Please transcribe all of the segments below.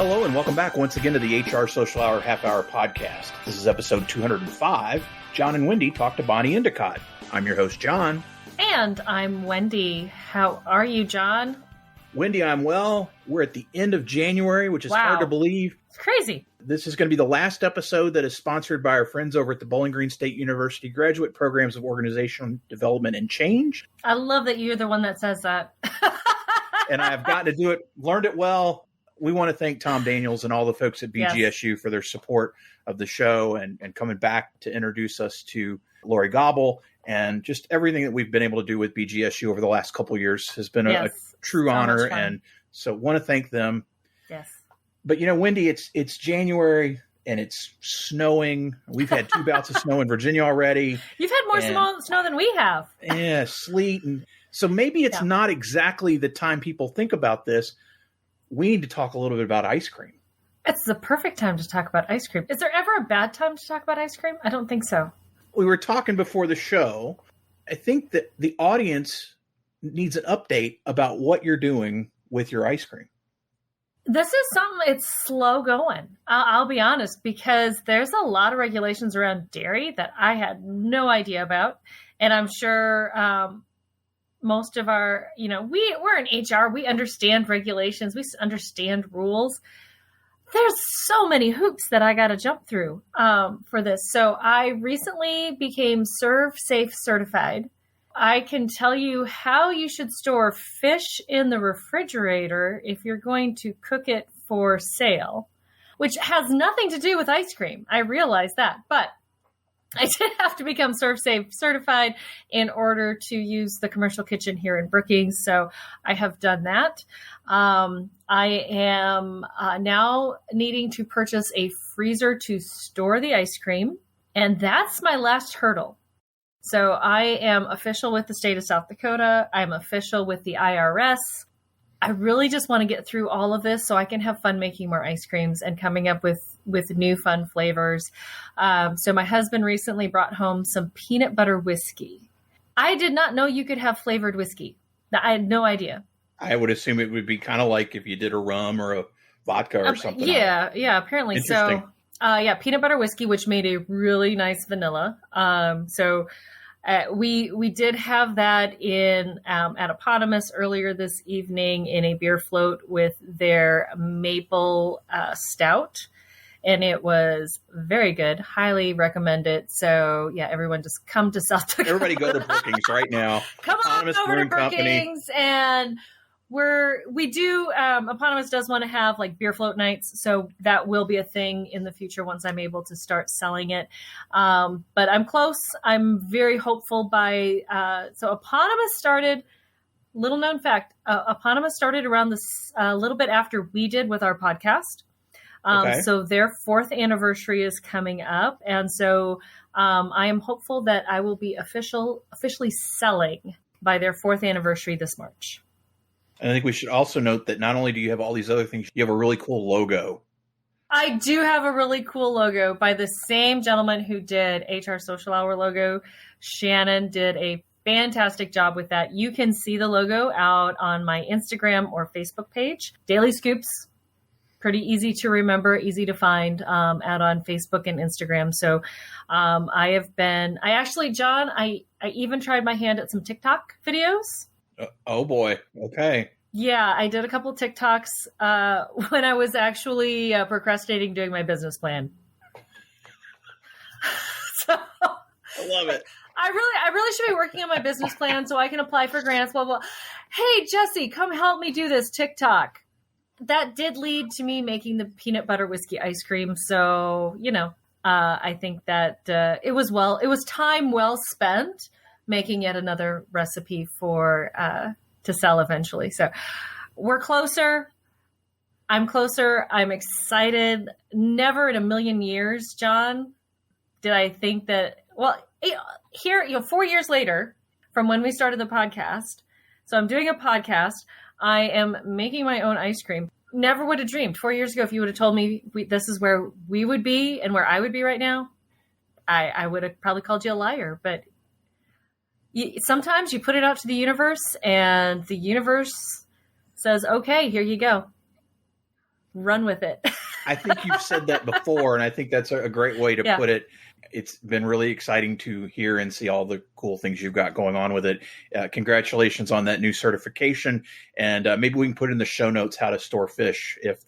Hello and welcome back once again to the HR Social Hour Half Hour Podcast. This is episode 205. John and Wendy talk to Bonnie Endicott. I'm your host, John. And I'm Wendy. How are you, John? Wendy, I'm well. We're at the end of January, which is hard to believe. It's crazy. This is going to be the last episode that is sponsored by our friends over at the Bowling Green State University Graduate Programs of Organizational Development and Change. I love that you're the one that says that. And I have gotten to do it, learned it well. We want to thank Tom Daniels and all the folks at BGSU for their support of the show and coming back to introduce us to Lori Gobble. And just everything that we've been able to do with BGSU over the last couple of years has been a true honor. And so want to thank them. Yes. But, you know, Wendy, it's January and it's snowing. We've had 2 bouts of snow in Virginia already. You've had more snow than we have. Yeah, sleet. And so maybe it's not exactly the time people think about this. We need to talk a little bit about ice cream. It's the perfect time to talk about ice cream. Is there ever a bad time to talk about ice cream? I don't think so. We were talking before the show. I think that the audience needs an update about what you're doing with your ice cream. This is something, it's slow going. I'll be honest, because there's a lot of regulations around dairy that I had no idea about. And I'm sure most of our, we're in HR. We understand regulations. We understand rules. There's so many hoops that I got to jump through for this. So I recently became Serve Safe certified. I can tell you how you should store fish in the refrigerator if you're going to cook it for sale, which has nothing to do with ice cream. I realize that, but I did have to become Serve Safe certified in order to use the commercial kitchen here in Brookings. So I have done that. I am now needing to purchase a freezer to store the ice cream. And that's my last hurdle. So I am official with the state of South Dakota. I'm official with the IRS. I really just want to get through all of this so I can have fun making more ice creams and coming up with new fun flavors. So my husband recently brought home some peanut butter whiskey. I did not know you could have flavored whiskey. I had no idea. I would assume it would be kind of like if you did a rum or a vodka or something. Yeah, apparently. So, peanut butter whiskey, which made a really nice vanilla. We did have that in at Eponymous earlier this evening in a beer float with their maple stout, and it was very good. Highly recommend it. So everyone just come to South Dakota. Everybody go to Brookings right now. Come on over to Brookings, and Eponymous does want to have like beer float nights. So that will be a thing in the future once I'm able to start selling it. But I'm close. I'm very hopeful so Eponymous started, little known fact, Eponymous started around this a little bit after we did with our podcast. So their 4th anniversary is coming up. And so I am hopeful that I will be officially selling by their 4th anniversary this March. And I think we should also note that not only do you have all these other things, you have a really cool logo. I do have a really cool logo by the same gentleman who did HR Social Hour logo. Shannon did a fantastic job with that. You can see the logo out on my Instagram or Facebook page. Daily Scoops, pretty easy to remember, easy to find out on Facebook and Instagram. So I even tried my hand at some TikTok videos. Oh boy. Okay. Yeah, I did a couple TikToks when I was actually procrastinating doing my business plan. So I love it. I really should be working on my business plan so I can apply for grants, blah, blah. Hey, Jesse, come help me do this TikTok. That did lead to me making the peanut butter whiskey ice cream. So, I think that it was time well spent making yet another recipe to sell eventually. So we're closer. I'm closer. I'm excited. Never in a million years, John, did I think that, here, 4 years later from when we started the podcast. So I'm doing a podcast. I am making my own ice cream. Never would have dreamed 4 years ago if you would have told me this is where we would be and where I would be right now. I would have probably called you a liar, but sometimes you put it out to the universe and the universe says, okay, here you go. run with it. I think you've said that before, and I think that's a great way to put it. It's been really exciting to hear and see all the cool things you've got going on with it. Congratulations on that new certification. And maybe we can put in the show notes how to store fish if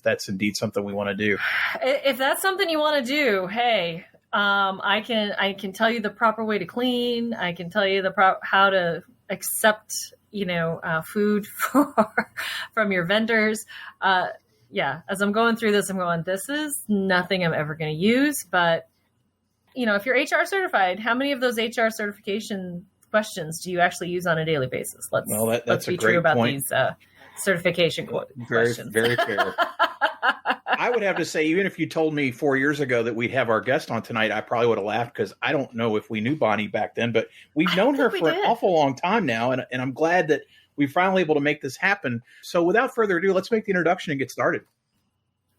that's indeed something we want to do. If that's something you want to do, hey, I can tell you the proper way to clean. I can tell you how to accept, food from your vendors. As I'm going through this, I'm going, this is nothing I'm ever going to use. But, if you're HR certified, how many of those HR certification questions do you actually use on a daily basis? Let's be true about these certification questions. Very fair. I would have to say, even if you told me 4 years ago that we'd have our guest on tonight, I probably would have laughed, because I don't know if we knew Bonnie back then, but we've known her for an awful long time now. And I'm glad that we're finally able to make this happen. So without further ado, let's make the introduction and get started.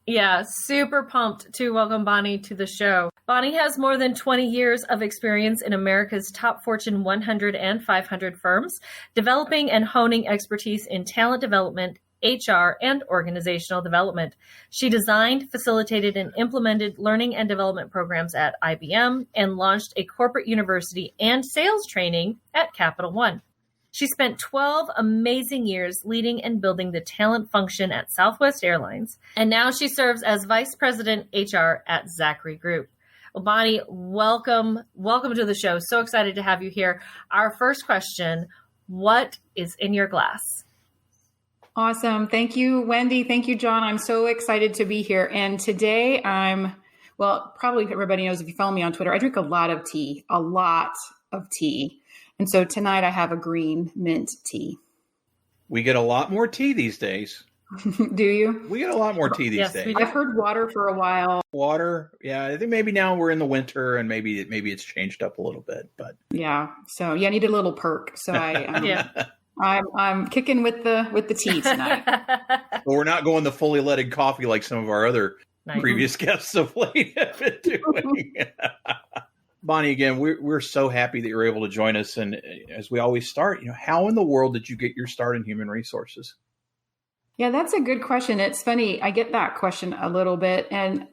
Yeah, super pumped to welcome Bonnie to the show. Bonnie has more than 20 years of experience in America's top Fortune 100 and 500 firms, developing and honing expertise in talent development, HR, and organizational development. She designed, facilitated, and implemented learning and development programs at IBM and launched a corporate university and sales training at Capital One. She spent 12 amazing years leading and building the talent function at Southwest Airlines, and now she serves as Vice President HR at Zachry Group. Well, Bonnie, welcome to the show. So excited to have you here. Our first question, what is in your glass? Awesome. Thank you, Wendy. Thank you, John. I'm so excited to be here. And today probably everybody knows if you follow me on Twitter, I drink a lot of tea. And so tonight I have a green mint tea. We get a lot more tea these days. Do you? We get a lot more tea these days. I've heard water for a while. Water, yeah. I think maybe now we're in the winter and maybe it's changed up a little bit. But yeah, so I need a little perk. So I'm kicking with the tea tonight. But we're not going the fully leaded coffee like some of our other previous guests of late have been doing. Bonnie, again, we're so happy that you're able to join us. And as we always start, how in the world did you get your start in human resources? Yeah, that's a good question. It's funny. I get that question a little bit, and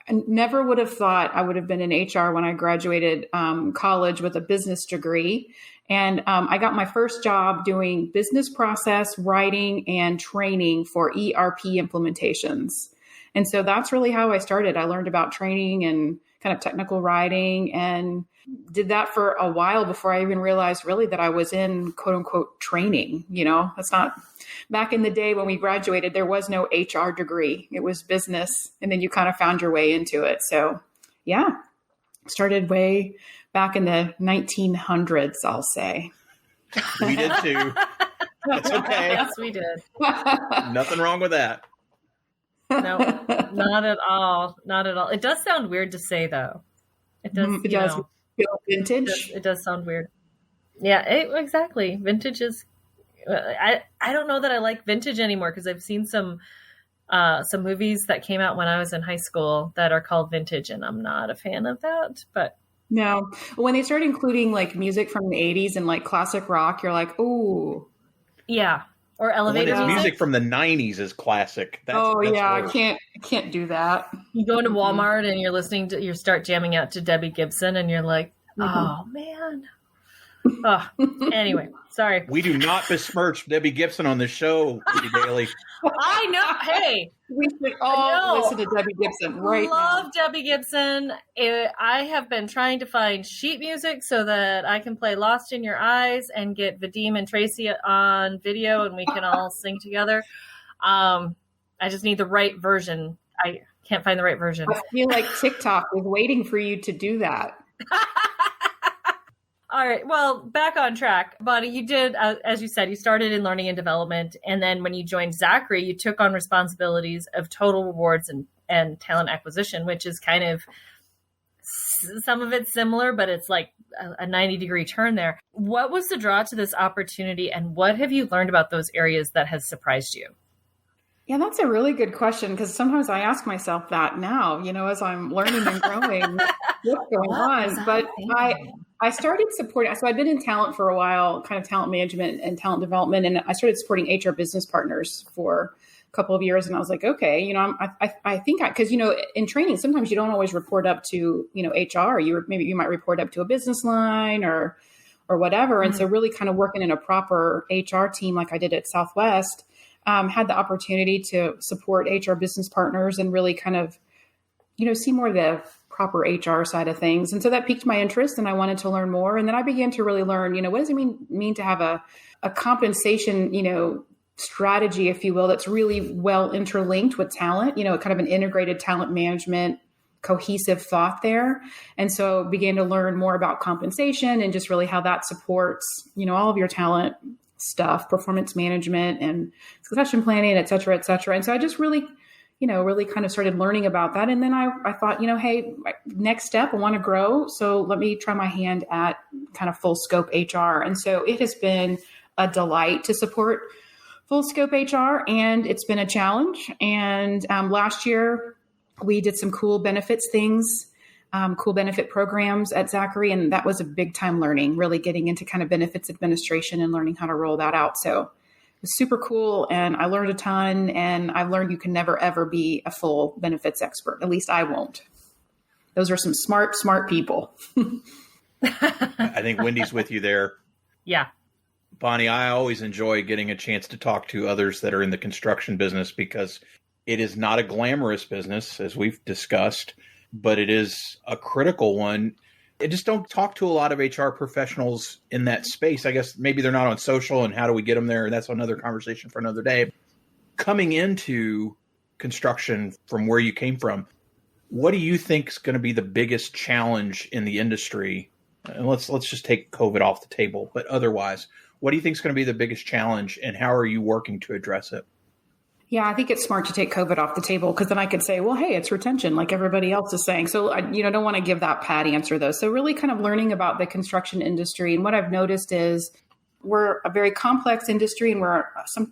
I never would have thought I would have been in HR when I graduated college with a business degree. And I got my first job doing business process writing and training for ERP implementations. And so that's really how I started. I learned about training and kind of technical writing and did that for a while before I even realized really that I was in quote unquote training. That's not back in the day when we graduated, there was no HR degree. It was business. And then you kind of found your way into it. So yeah, started way back in the 1900s, I'll say. We did too. That's okay. Yes, we did. Nothing wrong with that. No, not at all. Not at all. It does sound weird to say, though. It does. It does feel vintage. It does sound weird. Yeah, exactly. Vintage is. I don't know that I like vintage anymore because I've seen some movies that came out when I was in high school that are called vintage, and I'm not a fan of that. But no, when they start including like music from the 80s and like classic rock, you're like, ooh, yeah. Or elevator music from the 90s is classic. That's I can't do that. You go into Walmart and you start jamming out to Debbie Gibson and you're like, oh man. Oh, anyway, sorry. We do not besmirch Debbie Gibson on the show, Lady Daly. I know. Hey, we should all listen to Debbie Gibson right now. Love Debbie Gibson. I have been trying to find sheet music so that I can play Lost in Your Eyes and get Vadim and Tracy on video and we can all sing together. I just need the right version. I can't find the right version. I feel like TikTok is waiting for you to do that. All right. Well, back on track. Bonnie, you did, as you said, you started in learning and development. And then when you joined Zachry, you took on responsibilities of total rewards and talent acquisition, which is kind of, some of it's similar, but it's like a 90-degree turn there. What was the draw to this opportunity and what have you learned about those areas that has surprised you? Yeah, that's a really good question because sometimes I ask myself that now, as I'm learning and growing, what's going on. But I started supporting, so I've been in talent for a while, kind of talent management and talent development, and I started supporting HR business partners for couple of years. And I was like, okay, I think because, in training, sometimes you don't always report up to, HR. Maybe you might report up to a business line or whatever. And so really kind of working in a proper HR team, like I did at Southwest, had the opportunity to support HR business partners and really kind of, see more of the proper HR side of things. And so that piqued my interest and I wanted to learn more. And then I began to really learn, what does it mean to have a compensation, strategy, if you will, that's really well interlinked with talent, kind of an integrated talent management, cohesive thought there. And so began to learn more about compensation and just really how that supports, all of your talent stuff, performance management and succession planning, et cetera, et cetera. And so I just really kind of started learning about that. And then I thought, hey, next step, I want to grow. So let me try my hand at kind of full scope HR. And so it has been a delight to support full scope HR. And it's been a challenge. And last year we did some cool benefits things, cool benefit programs at Zachry. And that was a big time learning, really getting into kind of benefits administration and learning how to roll that out. So was super cool. And I learned a ton, and I've learned you can never, ever be a full benefits expert. At least I won't. Those are some smart people. I think Wendy's with you there. Yeah. Bonnie, I always enjoy getting a chance to talk to others that are in the construction business because it is not a glamorous business, as we've discussed, but it is a critical one. I just don't talk to a lot of HR professionals in that space. I guess maybe they're not on social, and how do we get them there? That's another conversation for another day. Coming into construction from where you came from, what do you think is going to be the biggest challenge in the industry? And let's just take COVID off the table, but otherwise, what do you think is going to be the biggest challenge, and how are you working to address it? Yeah, I think it's smart to take COVID off the table, because then I could say, well, hey, it's retention like everybody else is saying. So, I don't want to give that pat answer, though. So really kind of learning about the construction industry. And what I've noticed is we're a very complex industry, and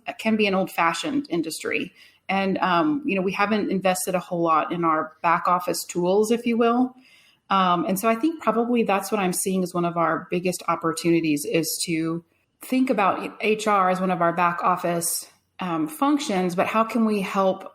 it can be an old fashioned industry. And, we haven't invested a whole lot in our back office tools, if you will. And so I think probably that's what I'm seeing as one of our biggest opportunities, is to think about HR as one of our back office functions, but how can we help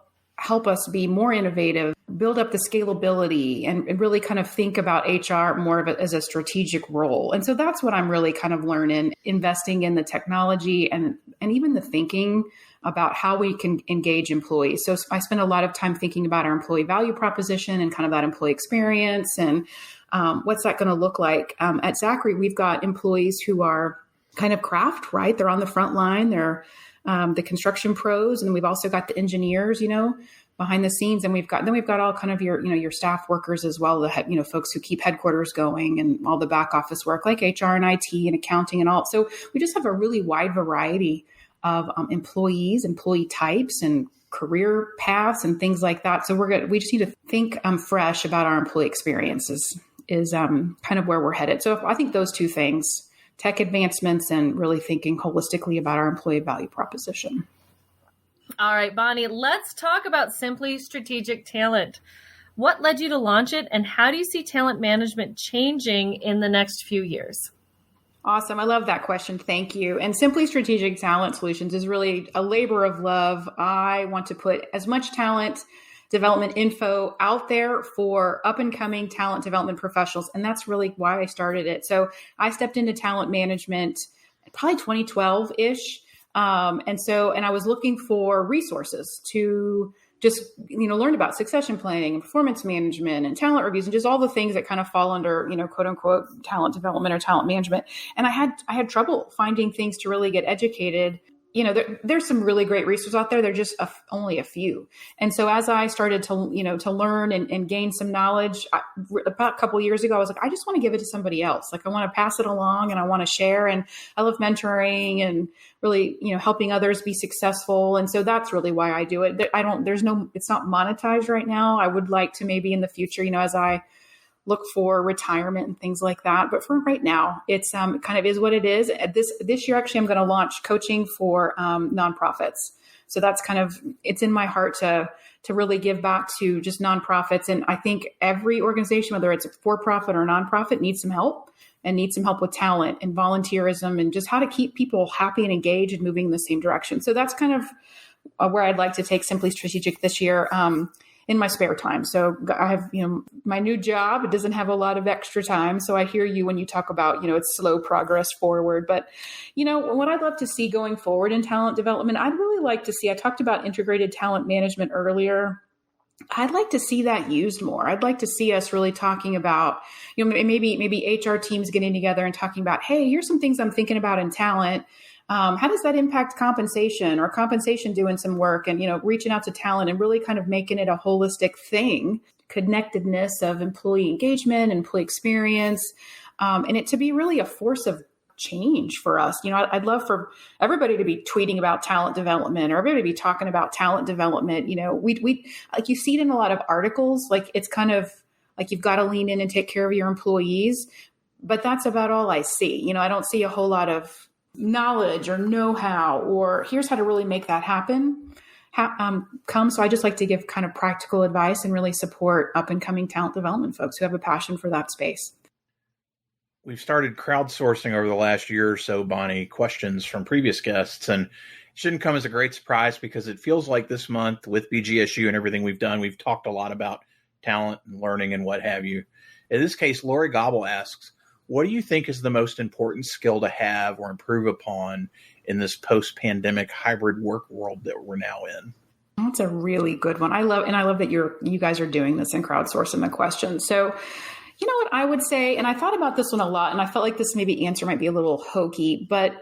us be more innovative, build up the scalability, and really kind of think about HR more of it as a strategic role. And so that's what I'm really kind of learning, investing in the technology and even the thinking about how we can engage employees. So I spend a lot of time thinking about our employee value proposition and kind of that employee experience and what's that going to look like. At Zachry, we've got employees who are kind of craft, right? They're on the front line. They're the construction pros, and we've also got the engineers, behind the scenes, and we've got all kind of your staff workers as well, the folks who keep headquarters going and all the back office work like HR and IT and accounting and all. So we just have a really wide variety of employees, employee types, and career paths and things like that. So we just need to think fresh about our employee experiences is kind of where we're headed. So I think those two things, tech advancements and really thinking holistically about our employee value proposition. All right, Bonnie, let's talk about Simply Strategic Talent. What led you to launch it, and how do you see talent management changing in the next few years? Awesome. I love that question. Thank you. And Simply Strategic Talent Solutions is really a labor of love. I want to put as much talent development info out there for up and coming talent development professionals. And that's really why I started it. So I stepped into talent management probably 2012-ish. And I was looking for resources to just, learn about succession planning and performance management and talent reviews and just all the things that kind of fall under, quote unquote, talent development or talent management. And I had trouble finding things to really get educated. There's some really great resources out there. They're just only a few. And so as I started to learn and gain some knowledge about a couple of years ago, I was like, I just want to give it to somebody else. Like I want to pass it along and I want to share. And I love mentoring and really, helping others be successful. And so that's really why I do it. It's not monetized right now. I would like to maybe in the future, as I look for retirement and things like that. But for right now, it's kind of is what it is. This year, actually, I'm going to launch coaching for nonprofits. So that's it's in my heart to really give back to just nonprofits. And I think every organization, whether it's a for-profit or nonprofit, needs some help with talent and volunteerism and just how to keep people happy and engaged and moving in the same direction. So that's kind of where I'd like to take Simply Strategic this year in my spare time. So I have, my new job. It doesn't have a lot of extra time. So I hear you when you talk about, it's slow progress forward. But, what I'd love to see going forward in talent development, I'd really like to see, I talked about integrated talent management earlier. I'd like to see that used more. I'd like to see us really talking about, maybe HR teams getting together and talking about, hey, here's some things I'm thinking about in talent. How does that impact compensation, or compensation doing some work, and, reaching out to talent and really kind of making it a holistic thing, connectedness of employee engagement, employee experience, and it to be really a force of change for us. I'd love for everybody to be tweeting about talent development, or everybody to be talking about talent development. We like, you see it in a lot of articles, like it's kind of like you've got to lean in and take care of your employees, but that's about all I see. I don't see a whole lot of knowledge or know-how, or here's how to really make that happen come. So I just like to give kind of practical advice and really support up and coming talent development folks who have a passion for that space. We've started crowdsourcing over the last year or so, Bonnie, questions from previous guests, and it shouldn't come as a great surprise because it feels like this month with BGSU and everything we've done, we've talked a lot about talent and learning and what have you. In this case, Lori Gobble asks, what do you think is the most important skill to have or improve upon in this post-pandemic hybrid work world that we're now in? That's a really good one. I love that you guys are doing this and crowdsourcing the question. So, you know what I would say, and I thought about this one a lot, and I felt like this answer might be a little hokey, but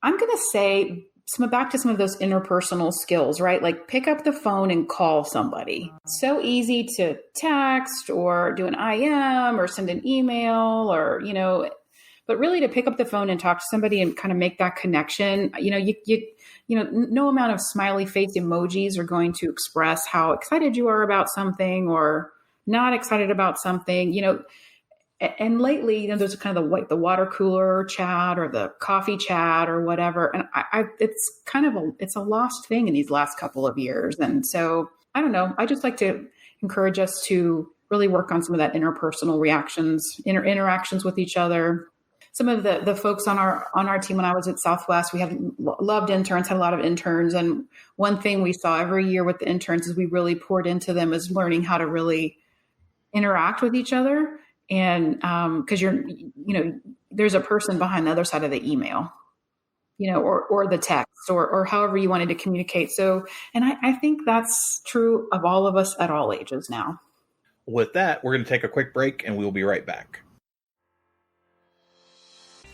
I'm going to say back to some of those interpersonal skills, right? Like pick up the phone and call somebody. So easy to text or do an IM or send an email, or, but really to pick up the phone and talk to somebody and kind of make that connection. No amount of smiley face emojis are going to express how excited you are about something or not excited about something, and lately, there's kind of the water cooler chat or the coffee chat or whatever. And it's kind of it's a lost thing in these last couple of years. And so I don't know, I just like to encourage us to really work on some of that interpersonal interactions with each other. Some of the folks on our team when I was at Southwest, we loved interns, had a lot of interns. And one thing we saw every year with the interns is we really poured into them is learning how to really interact with each other. And because there's a person behind the other side of the email, or the text or however you wanted to communicate. So, and I think that's true of all of us at all ages now. With that, we're going to take a quick break and we'll be right back.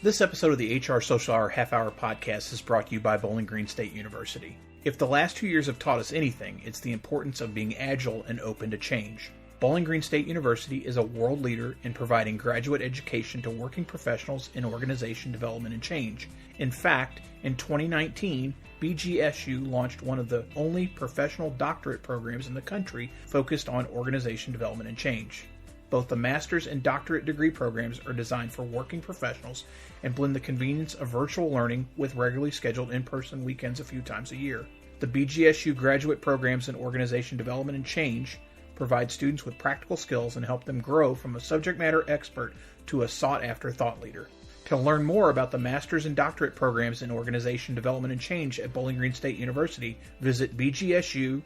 This episode of the HR Social Hour Half Hour Podcast is brought to you by Bowling Green State University. If the last 2 years have taught us anything, it's the importance of being agile and open to change. Bowling Green State University is a world leader in providing graduate education to working professionals in organization development and change. In fact, in 2019, BGSU launched one of the only professional doctorate programs in the country focused on organization development and change. Both the master's and doctorate degree programs are designed for working professionals and blend the convenience of virtual learning with regularly scheduled in-person weekends a few times a year. The BGSU graduate programs in organization development and change provide students with practical skills and help them grow from a subject matter expert to a sought-after thought leader. To learn more about the master's and doctorate programs in organization development and change at Bowling Green State University, visit bgsu.edu/MOD.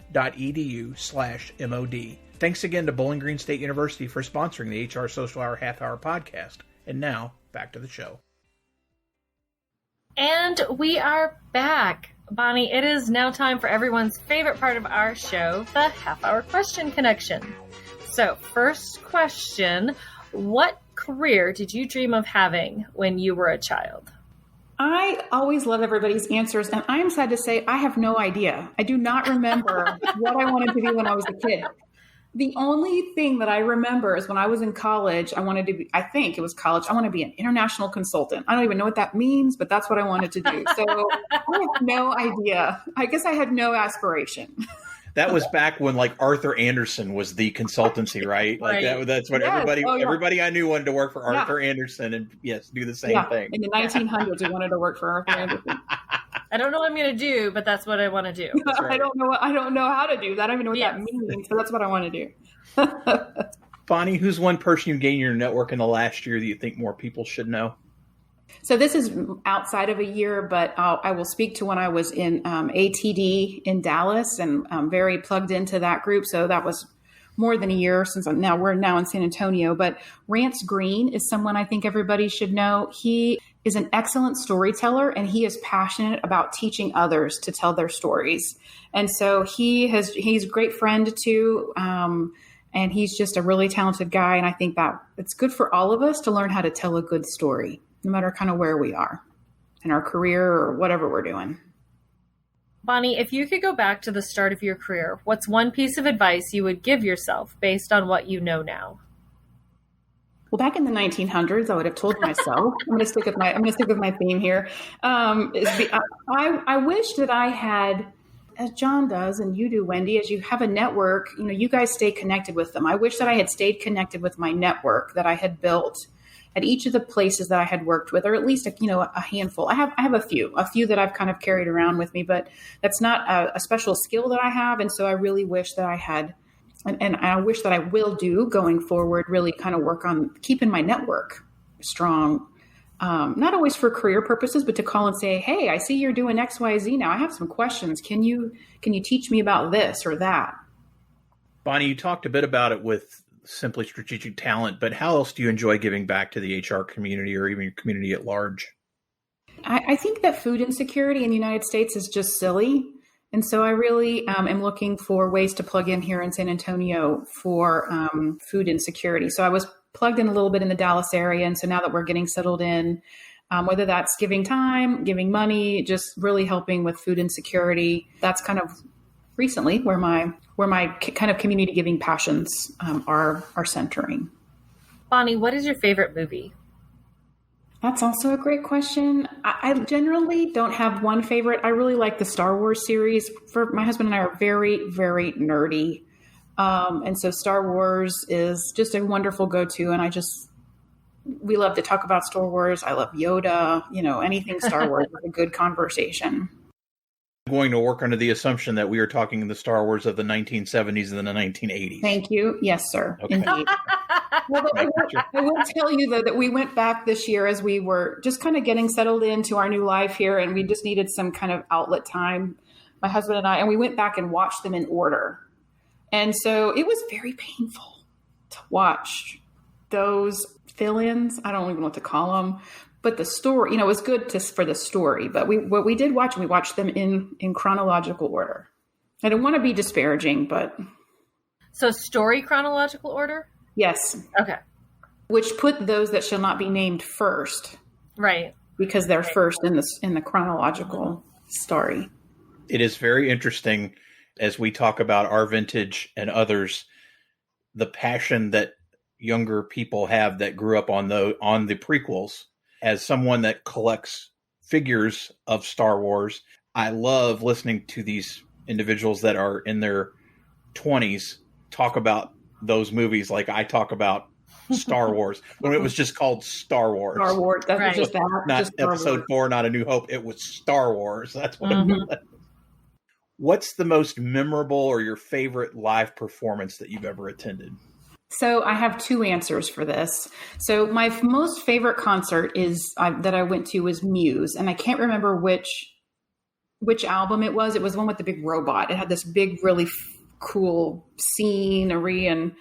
Thanks again to Bowling Green State University for sponsoring the HR Social Hour Half Hour Podcast. And now, back to the show. And we are back. Bonnie, it is now time for everyone's favorite part of our show, the half-hour question connection. So, first question, what career did you dream of having when you were a child? I always love everybody's answers, and I am sad to say I have no idea. I do not remember what I wanted to be when I was a kid. The only thing that I remember is when I was in college, I wanted to be, I think it was college, I want to be an international consultant. I don't even know what that means, but that's what I wanted to do. So I have no idea. I guess I had no aspiration. That was back when like Arthur Andersen was the consultancy, right? Like that's what everybody I knew wanted to work for Arthur Andersen and do the same thing. In the 1900s, we wanted to work for Arthur Andersen. I don't know what I'm going to do, but that's what I want to do. Right. I don't know how to do that. I don't even know what that means, so that's what I want to do. Bonnie, who's one person you gained in your network in the last year that you think more people should know? So this is outside of a year, but I will speak to when I was in ATD in Dallas, and I'm very plugged into that group. So that was more than a year since we're now in San Antonio. But Rance Green is someone I think everybody should know. He is an excellent storyteller, and he is passionate about teaching others to tell their stories. And so he's a great friend too. And he's just a really talented guy. And I think that it's good for all of us to learn how to tell a good story, no matter kind of where we are in our career or whatever we're doing. Bonnie, if you could go back to the start of your career, what's one piece of advice you would give yourself based on what you know now? Well, back in the 1900s, I would have told myself, I'm going to stick with my theme here. I wish that I had, as John does, and you do, Wendy, as you have a network, you guys stay connected with them. I wish that I had stayed connected with my network that I had built at each of the places that I had worked with, or at least a handful. I have a few that I've kind of carried around with me, but that's not a special skill that I have. And so I really wish that I had, and I wish that I will do going forward, really kind of work on keeping my network strong. Not always for career purposes, but to call and say, hey, I see you're doing X, Y, Z now. I have some questions. Can you teach me about this or that? Bonnie, you talked a bit about it with Simply Strategic Talent, but how else do you enjoy giving back to the HR community or even your community at large? I think that food insecurity in the United States is just silly. And so I really am looking for ways to plug in here in San Antonio for food insecurity. So I was plugged in a little bit in the Dallas area. And so now that we're getting settled in, whether that's giving time, giving money, just really helping with food insecurity, that's kind of recently where my kind of community giving passions are centering. Bonnie, what is your favorite movie? That's also a great question. I generally don't have one favorite. I really like the Star Wars series. For my husband and I are very, very nerdy. And so Star Wars is just a wonderful go-to. And we love to talk about Star Wars. I love Yoda, anything Star Wars is a good conversation. I'm going to work under the assumption that we are talking the Star Wars of the 1970s and the 1980s. Thank you. Yes, sir. Okay. Indeed. Well, I will tell you, though, that we went back this year as we were just kind of getting settled into our new life here, and we just needed some kind of outlet time, my husband and I, and we went back and watched them in order. And so it was very painful to watch those fill-ins. I don't even know what to call them. But the story, it was good for the story. But what we did watch, we watched them in chronological order. I don't want to be disparaging, but... So story chronological order? Yes. Okay. Which put those that shall not be named first. Right. Because they're first in the chronological story. It is very interesting as we talk about our vintage and others, the passion that younger people have that grew up on the prequels. As someone that collects figures of Star Wars, I love listening to these individuals that are in their 20s talk about those movies like I talk about Star Wars when it was just called Star Wars. Star Wars. That was just that. Not just Episode 4, not A New Hope. It was Star Wars. That's what it was. What's the most memorable or your favorite live performance that you've ever attended? So I have two answers for this. So my most favorite concert that I went to was Muse, and I can't remember which album it was. It was one with the big robot. It had this big, really cool scenery, and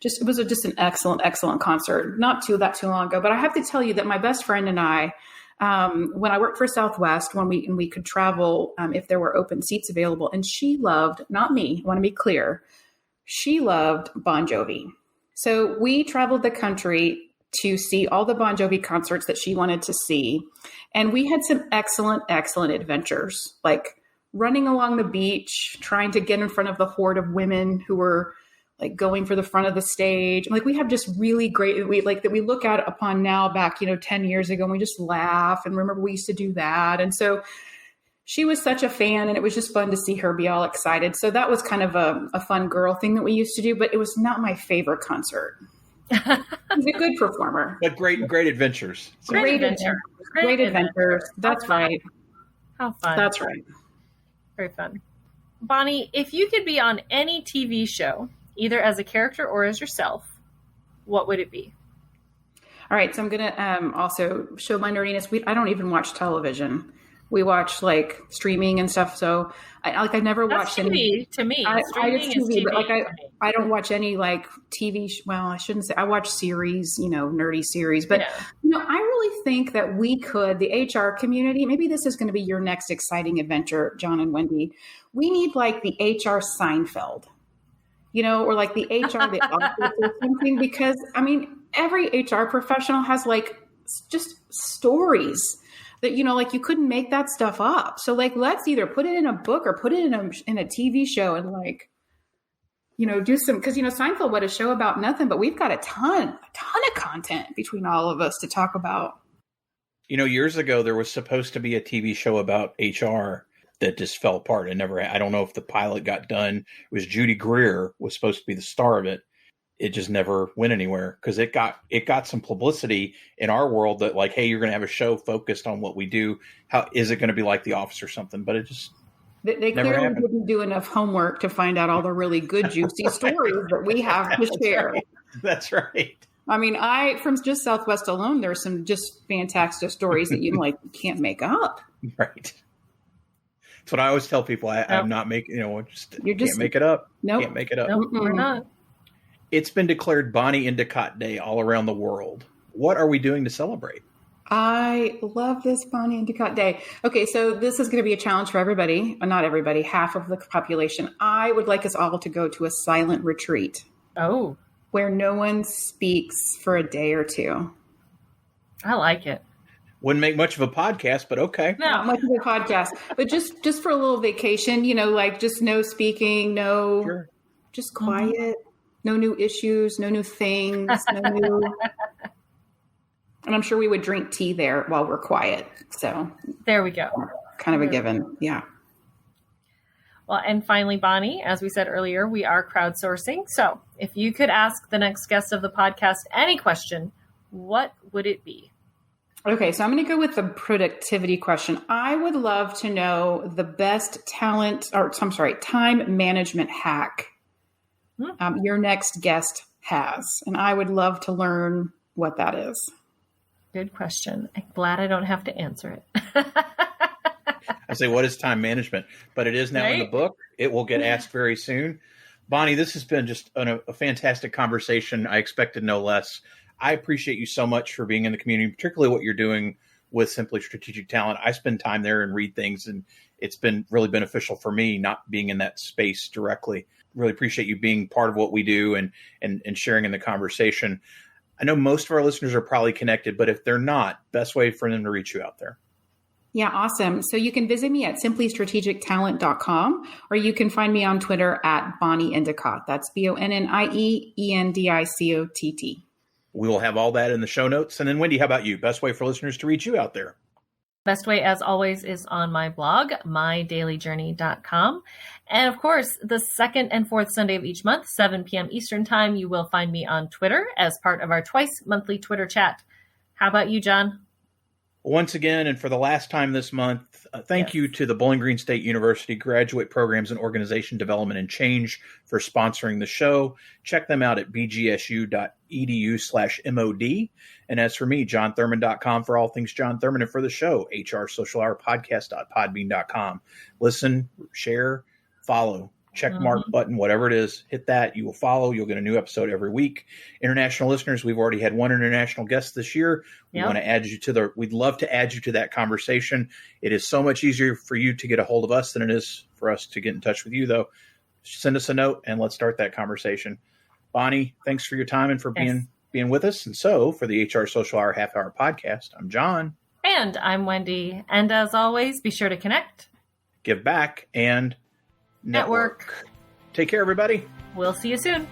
it was just an excellent, excellent concert. Not too long ago, but I have to tell you that my best friend and I, when I worked for Southwest, when we could travel, if there were open seats available, and she loved, not me, I want to be clear, she loved Bon Jovi. So we traveled the country to see all the Bon Jovi concerts that she wanted to see. And we had some excellent, excellent adventures, like running along the beach, trying to get in front of the horde of women who were like going for the front of the stage. Like we have just really great, that we look at upon now back, 10 years ago, and we just laugh and remember we used to do that. And so she was such a fan, and it was just fun to see her be all excited. So that was kind of a fun girl thing that we used to do, but it was not my favorite concert. He's a good performer. But great adventures. So. Great adventures. That's right. How fun. That's right. Very fun. Bonnie, if you could be on any TV show, either as a character or as yourself, what would it be? All right. So I'm going to also show my nerdiness. I don't even watch television. We watch like streaming and stuff. So I've never watched TV any. To me, streaming is TV, but like I don't watch any like TV. Well, I shouldn't say I watch series, nerdy series, but I really think that we could, the HR community, maybe this is going to be your next exciting adventure, John and Wendy. We need like the HR Seinfeld, or like the HR, the office or something, because I mean, every HR professional has like just stories that, like you couldn't make that stuff up. So like, let's either put it in a book or put it in a TV show and like, do some, because, Seinfeld, what a show about nothing, but we've got a ton of content between all of us to talk about. Years ago, there was supposed to be a TV show about HR that just fell apart and never, I don't know if the pilot got done. It was Judy Greer was supposed to be the star of it. It just never went anywhere because it got some publicity in our world that like, hey, you're going to have a show focused on what we do. How is it going to be like The Office or something? But it just they clearly happened. Didn't do enough homework to find out all the really good juicy stories that we have to share. Right. That's right. I mean, from just Southwest alone, there's some just fantastic stories that you can't make up. Right. That's what I always tell people. I'm not making, can't make it up. Nope. Can't make it up. Nope, we're not. It's been declared Bonnie Endicott Day all around the world. What are we doing to celebrate? I love this Bonnie Endicott Day. Okay, so this is going to be a challenge for everybody. Not everybody, half of the population. I would like us all to go to a silent retreat. Oh. Where no one speaks for a day or two. I like it. Wouldn't make much of a podcast, but okay. No. Not much of a podcast, but just for a little vacation, like just no speaking, just quiet. Mm-hmm. No new issues, no new things, and I'm sure we would drink tea there while we're quiet. So there we go. Kind of a given. Yeah. Well, and finally, Bonnie, as we said earlier, we are crowdsourcing. So if you could ask the next guest of the podcast any question, what would it be? Okay, so I'm going to go with the productivity question. I would love to know the best time management hack your next guest has. And I would love to learn what that is. Good question. I'm glad I don't have to answer it. I say, what is time management? But it is now in the book. It will get asked very soon. Bonnie, this has been just a fantastic conversation. I expected no less. I appreciate you so much for being in the community, particularly what you're doing with Simply Strategic Talent. I spend time there and read things, and it's been really beneficial for me not being in that space directly. Really appreciate you being part of what we do and sharing in the conversation. I know most of our listeners are probably connected, but if they're not, best way for them to reach you out there. Yeah, awesome. So you can visit me at simplystrategictalent.com, or you can find me on Twitter at Bonnie Endicott. That's BonnieEndicott. We will have all that in the show notes. And then Wendy, how about you? Best way for listeners to reach you out there? Best way, as always, is on my blog, mydailyjourney.com. And of course, the second and fourth Sunday of each month, 7 p.m. Eastern Time, you will find me on Twitter as part of our twice monthly Twitter chat. How about you, John? Once again, and for the last time this month, thank you to the Bowling Green State University Graduate Programs in Organization Development and Change for sponsoring the show. Check them out at bgsu.edu/MOD. And as for me, johnthurman.com for all things John Thurman, and for the show, HR Social Hour Podcast.podbean.com. Listen, share, follow. Check mark button, whatever it is, hit that. You will follow. You'll get a new episode every week. International listeners, we've already had one international guest this year. We want to add you we'd love to add you to that conversation. It is so much easier for you to get a hold of us than it is for us to get in touch with you, though. Send us a note and let's start that conversation. Bonnie, thanks for your time and for being with us. And so for the HR Social Hour Half Hour Podcast, I'm John. And I'm Wendy. And as always, be sure to connect, give back, and network. Network. Take care, everybody. We'll see you soon.